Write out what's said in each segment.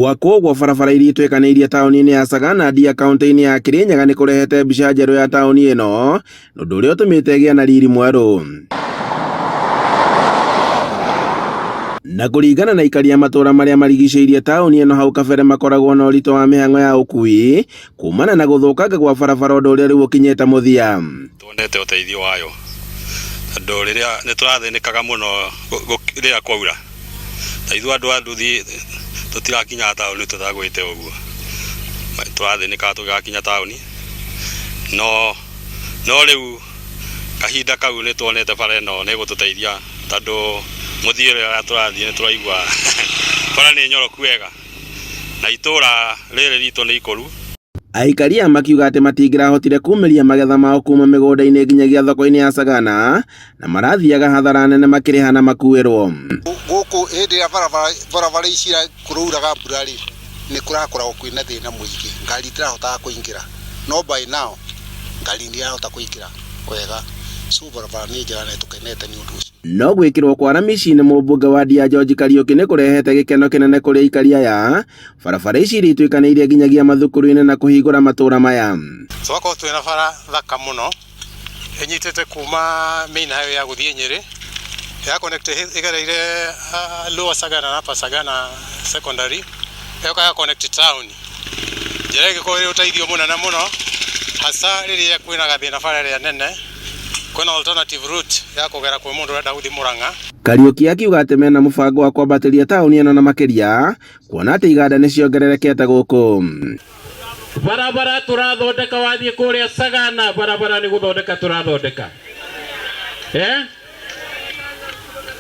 Gwakwo gwa barabara iria itwekanĩirie taũni-inĩ ya Sagana ndia kaunti-inĩ ya Kirinyaga nĩ kũrehete mbica njerũ ya taũni ĩno, ũndũ ũrĩa ũtũmĩte ĩgĩe na riri mwerũ. Na kũringana na aikari a matũũra marĩa marigicĩirie taũni ĩno hau kabere makoragwo na ũritũ wa mĩhang'o ya ũkui kumana na gũthũkanga gwa barabara ũndũ ũrĩa rĩu ũkinyĩte mũthia. Tuonete ũteithio wayo tondũ rĩrĩa nĩ tũrathĩnĩkaga mũno rĩrĩa kwaura, na ithuĩ andũ a nduthi tũtirakinya taũni tũtagwĩte ũguo, tũrathĩnĩkaga tũgakinya taũni no rĩu kahinda kau nĩ tuonete bara ĩno nĩ gũtũteithia tondũ mũthiĩre ũrĩa tũrathiĩ nĩ tũraigua bara nĩ nyoroku wega na itũũra rĩrĩ ritũ nĩ ikũru. Aikari aya makiuga atĩ matingĩrahotire kumĩria magetha mao kuma mĩgũnda-inĩ nginyagia thoko-inĩ ya Sagana na marathiaga hathara nene makĩrĩha na makuĩrwo. Gũkũ hĩndĩ ya barabara ici kũrauraga mbura rĩ nĩ kũrakoragwo kwĩna thĩna mũingĩ, ngari itirahotaga kũingĩra, no by now ngari nĩ irahota kũingĩra wega, so barabara nĩ njega na tũkenete nĩ ũndũ ũcio. No gwĩkĩrwo kwa rami ici nĩ mũmbunge wa Ndia George Kariuki nĩ kũrehete gĩkeno kĩnene kũrĩ aikari aya, barabara ici iria itwekanĩirie nginyagia mathukuru-inĩ na kũhingũra matũũra maya. Twakorwo twĩna bara thaka mũno ĩnyitĩte kuma main highway ya gũthiĩ Nyeri ya connect igereire Lower Sagana na Upper Sagana secondary ĩyoka ya connect town. Njĩra ĩgĩkorwo ĩrĩ ũteithio mũnene mũno hasa rĩrĩa kwĩna gathĩna bara ĩrĩa nene, kwĩna alternative route ya kũgera kwĩ mũndũ ũrenda gũthiĩ Murang'a. Kariuki akiuga atĩ mena mũbango wa kwambatĩria taũni ĩno na makĩria, kuona atĩ iganda nĩ ciongererekete gũkũ. Barabara tũrathondeka, wathiĩ kũrĩa Sagana barabara nĩ gũthondeka tũrathondeka,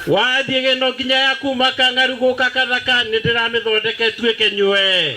wathiĩ Gĩno nginya ya kuma Kang'aru gũka Kathaka nĩ ndĩramĩthondeka ĩtuĩke nyue.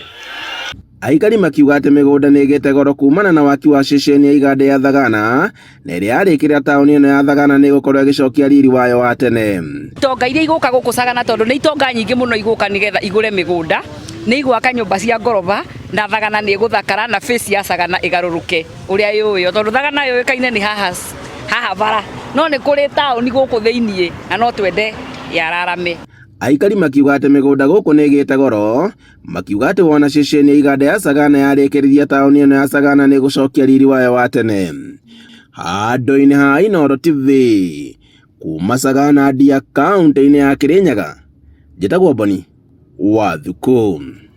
Aikari makiuga atĩ mĩgũnda nĩ ĩgĩte goro kumana na waki wa ceceni ya iganda ya Thagana, na ĩrĩa yarĩkĩrĩra taũni ĩno ya Thagana nĩ gũkorwo ĩgĩcokia riri wayo wa tene. Itonga iria igũka gũkũ Sagana tondũ nĩ itonga nyingĩ mũno igũka nĩgetha igũre mĩgũnda, nĩ igwaka nyũmba cia ngoroba na Thagana nĩ ĩgũthakara na face ya Sagana ĩgarũrũke ũrĩa yũĩyo, tondũ Thagana yũĩkaine nĩ haha bara, no nĩ kũrĩ taũni gũkũ thĩiniĩ na no twende yararame. Aikari makiuga atĩ mĩgũnda gũkũ nĩ ĩgĩte goro, makiuga atĩ wona ceceni ya iganda ya Sagana yarĩkĩrĩria taũni ĩno ya Sagana nĩ gũcokia riri wayo wa tene. Handũ-inĩ ha Inooro TV kuma Sagana ndia kaunti-inĩ ya Kirinyaga, njĩtagwo Boni Wathuku.